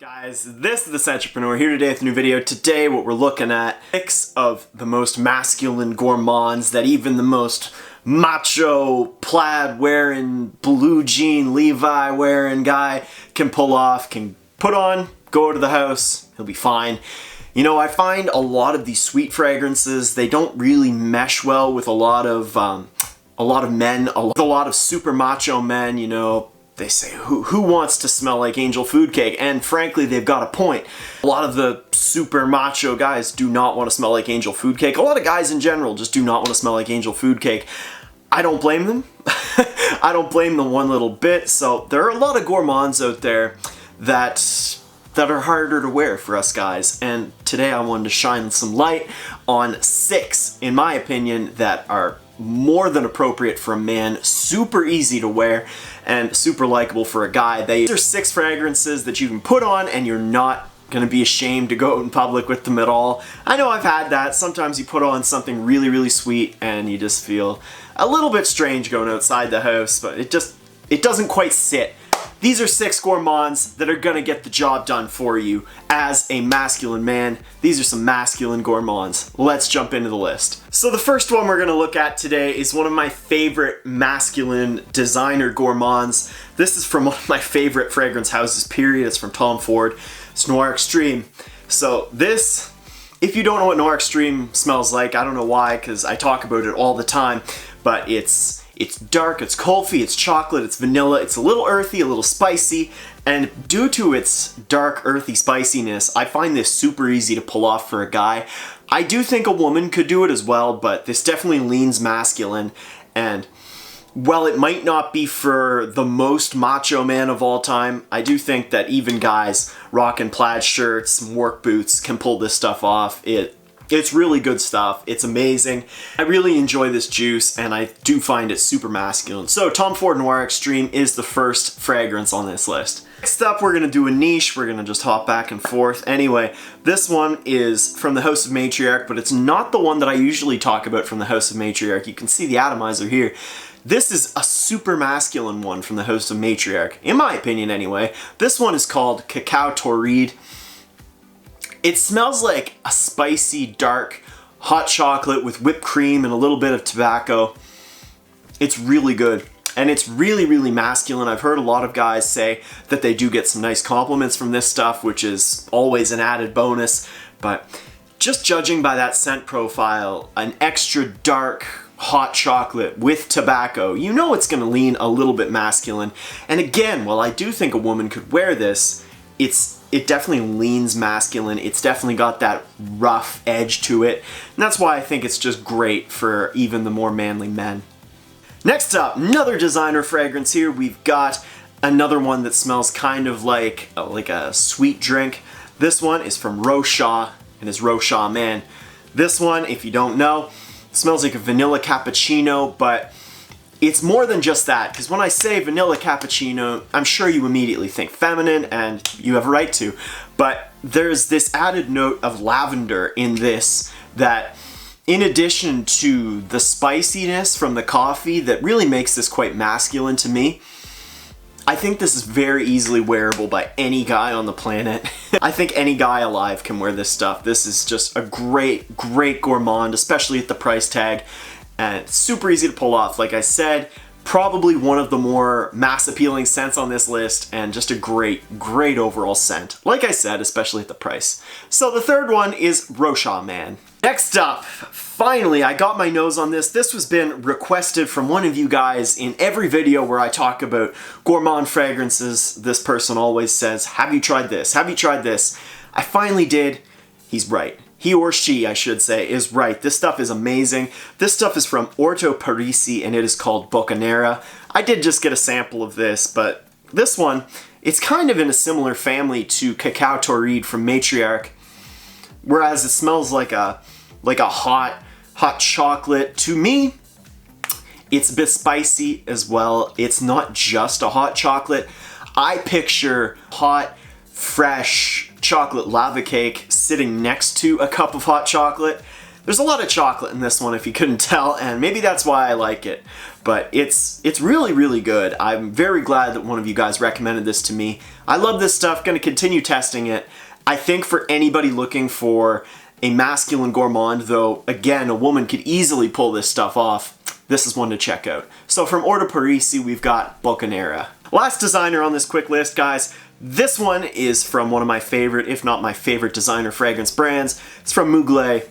Guys, this is the Entrepreneur here today with a new video. Today what we're looking at 6 of the most masculine gourmands that even the most macho plaid wearing blue jean Levi wearing guy can pull off, can put on, go to the house, he'll be fine. You know, I find a lot of these sweet fragrances, they don't really mesh well with a lot of men, a lot of super macho men, you know. They say, who wants to smell like angel food cake? And frankly, they've got a point. A lot of the super macho guys do not want to smell like angel food cake. A lot of guys in general just do not want to smell like angel food cake. I don't blame them. I don't blame them one little bit. So there are a lot of gourmands out there that are harder to wear for us guys. And today I wanted to shine some light on 6, in my opinion, that are more than appropriate for a man, super easy to wear, and super likable for a guy. These are 6 fragrances that you can put on and you're not gonna be ashamed to go out in public with them at all. I know I've had that. Sometimes you put on something really, really sweet and you just feel a little bit strange going outside the house, but it doesn't quite sit. These are 6 gourmands that are gonna get the job done for you as a masculine man. These are some masculine gourmands. Let's jump into the list. So the first one we're gonna look at today is one of my favorite masculine designer gourmands. This is from one of my favorite fragrance houses, period. It's from Tom Ford. It's Noir Extreme. So this, if you don't know what Noir Extreme smells like, I don't know why, because I talk about it all the time, but it's dark, it's coffee, it's chocolate, it's vanilla, it's a little earthy, a little spicy, and due to its dark, earthy spiciness, I find this super easy to pull off for a guy. I do think a woman could do it as well, but this definitely leans masculine, and while it might not be for the most macho man of all time, I do think that even guys rocking plaid shirts and work boots can pull this stuff off. It's really good stuff. It's amazing. I really enjoy this juice and I do find it super masculine. So Tom Ford Noir Extreme is the first fragrance on this list. Next up, we're gonna do a niche. We're gonna just hop back and forth. Anyway, this one is from the House of Matriarch, but it's not the one that I usually talk about from the House of Matriarch. You can see the atomizer here. This is a super masculine one from the House of Matriarch, in my opinion anyway. This one is called Cacao Tour. It smells like a spicy, dark, hot chocolate with whipped cream and a little bit of tobacco. It's really good. And it's really, really masculine. I've heard a lot of guys say that they do get some nice compliments from this stuff, which is always an added bonus. But just judging by that scent profile, an extra dark, hot chocolate with tobacco, you know it's gonna lean a little bit masculine. And again, while I do think a woman could wear this, it definitely leans masculine. It's definitely got that rough edge to it. And that's why I think it's just great for even the more manly men. Next up, another designer fragrance here. We've got another one that smells kind of like a sweet drink. This one is from Rochat and is Rochat Man. This one, if you don't know, smells like a vanilla cappuccino, but it's more than just that, because when I say vanilla cappuccino, I'm sure you immediately think feminine, and you have a right to, but there's this added note of lavender in this that, in addition to the spiciness from the coffee that really makes this quite masculine to me, I think this is very easily wearable by any guy on the planet. I think any guy alive can wear this stuff. This is just a great, great gourmand, especially at the price tag. And it's super easy to pull off. Like I said, probably one of the more mass appealing scents on this list and just a great, great overall scent. Like I said, especially at the price. So the third one is Rochat Man. Next up, finally, I got my nose on this. This has been requested from one of you guys in every video where I talk about gourmand fragrances. This person always says, have you tried this? Have you tried this? I finally did. He's right. He or she, I should say, is right. This stuff is amazing. This stuff is from Porto Parisi and it is called Bocanera. I did just get a sample of this, but this one, it's kind of in a similar family to Cacao Tour from Matriarch, whereas it smells like a hot chocolate. To me, it's a bit spicy as well. It's not just a hot chocolate. I picture hot, fresh chocolate lava cake sitting next to a cup of hot chocolate. There's a lot of chocolate in this one if you couldn't tell, and maybe that's why I like it. But it's really, really good. I'm very glad that one of you guys recommended this to me. I love this stuff, gonna continue testing it. I think for anybody looking for a masculine gourmand, though, again, a woman could easily pull this stuff off, this is one to check out. So from Porto Parisi, we've got Bucanera. Last designer on this quick list, guys. This one is from one of my favorite, if not my favorite, designer fragrance brands. It's from Mugler,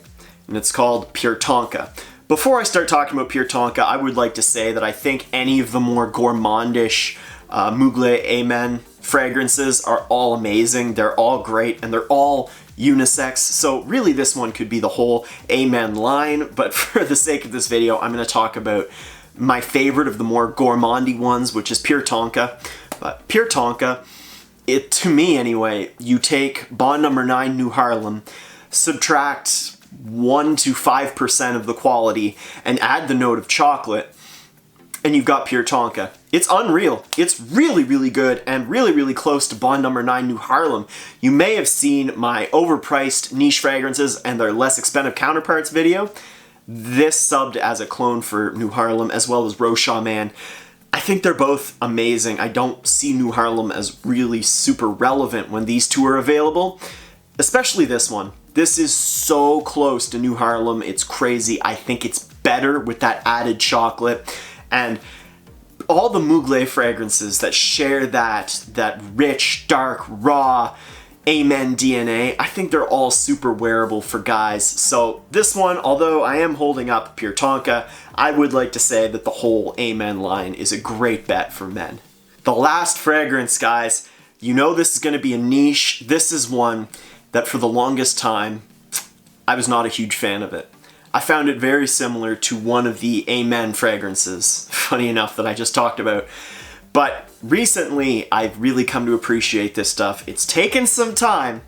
and it's called Pure Tonka. Before I start talking about Pure Tonka, I would like to say that I think any of the more gourmandish Mugler Amen fragrances are all amazing. They're all great, and they're all unisex, so really this one could be the whole Amen line, but for the sake of this video, I'm going to talk about my favorite of the more gourmandy ones, which is Pure Tonka. But Pure Tonka, to me anyway, you take Bond number 9 New Harlem, subtract 1 to 5% of the quality, and add the note of chocolate, and you've got Pure Tonka. It's unreal. It's really, really good and really, really close to Bond number 9 New Harlem. You may have seen my overpriced niche fragrances and their less expensive counterparts video. This subbed as a clone for New Harlem as well as Rochat Man. I think they're both amazing. I don't see New Harlem as really super relevant when these two are available, especially this one. This is so close to New Harlem. It's crazy. I think it's better with that added chocolate. And all the Mugler fragrances that share that rich, dark, raw Amen DNA, I think they're all super wearable for guys. So this one, although I am holding up Pure Tonka, I would like to say that the whole Amen line is a great bet for men. The last fragrance, guys, you know this is going to be a niche. This is one that for the longest time, I was not a huge fan of it. I found it very similar to one of the Amen fragrances, funny enough, that I just talked about. But recently, I've really come to appreciate this stuff. It's taken some time,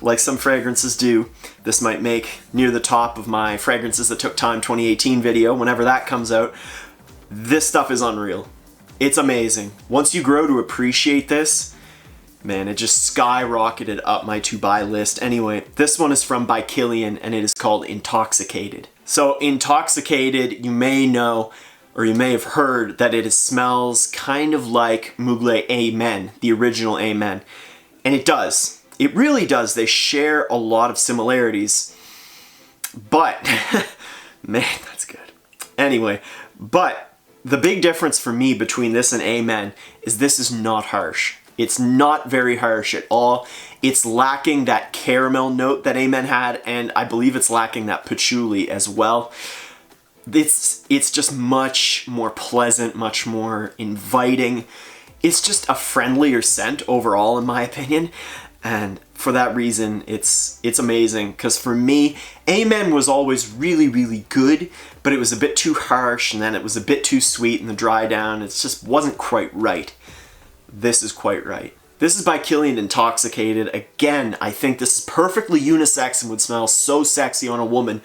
like some fragrances do. This might make near the top of my fragrances that took time 2018 video, whenever that comes out. This stuff is unreal. It's amazing. Once you grow to appreciate this, man, it just skyrocketed up my to-buy list. Anyway, this one is from by Kilian, and it is called Intoxicated. So Intoxicated, you may know, or you may have heard that it smells kind of like Mugler Amen, the original Amen. And it does. It really does. They share a lot of similarities. But, man, that's good. Anyway, but the big difference for me between this and Amen is this is not harsh. It's not very harsh at all. It's lacking that caramel note that Amen had, and I believe it's lacking that patchouli as well. It's just much more pleasant, much more inviting. It's just a friendlier scent overall, in my opinion. And for that reason, it's amazing. Because for me, Amen was always really, really good, but it was a bit too harsh, and then it was a bit too sweet in the dry down. It just wasn't quite right. This is quite right. This is by Kilian, Intoxicated. Again, I think this is perfectly unisex and would smell so sexy on a woman,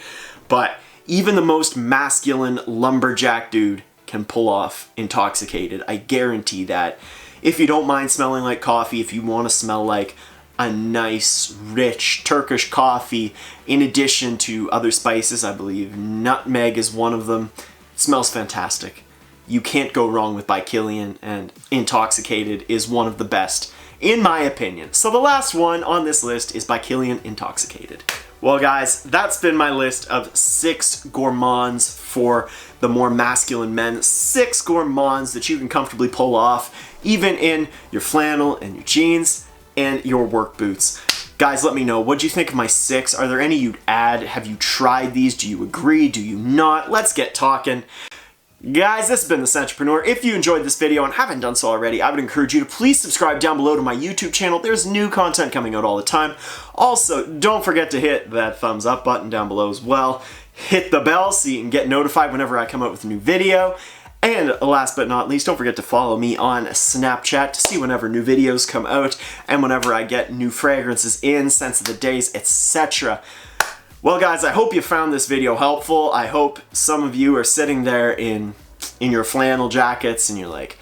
but even the most masculine lumberjack dude can pull off Intoxicated. I guarantee that. If you don't mind smelling like coffee, if you want to smell like a nice, rich Turkish coffee, in addition to other spices, I believe nutmeg is one of them, it smells fantastic. You can't go wrong with by Kilian, and Intoxicated is one of the best, in my opinion. So the last one on this list is by Kilian, Intoxicated. Well guys, that's been my list of 6 gourmands for the more masculine men. 6 gourmands that you can comfortably pull off, even in your flannel and your jeans and your work boots. Guys, let me know, what do you think of my 6? Are there any you'd add? Have you tried these? Do you agree? Do you not? Let's get talking. Guys, this has been The Sentrepreneur. If you enjoyed this video and haven't done so already, I would encourage you to please subscribe down below to my YouTube channel. There's new content coming out all the time. Also, don't forget to hit that thumbs up button down below as well. Hit the bell so you can get notified whenever I come out with a new video. And last but not least, don't forget to follow me on Snapchat to see whenever new videos come out and whenever I get new fragrances in, scents of the days, etc. Well guys, I hope you found this video helpful. I hope some of you are sitting there in your flannel jackets and you're like,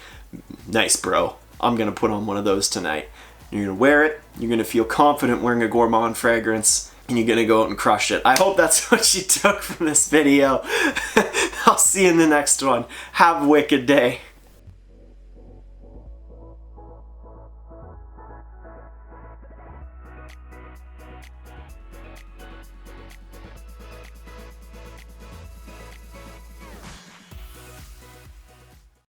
nice bro, I'm gonna put on one of those tonight. You're gonna wear it, you're gonna feel confident wearing a Gourmand fragrance, and you're gonna go out and crush it. I hope that's what you took from this video. I'll see you in the next one. Have a wicked day.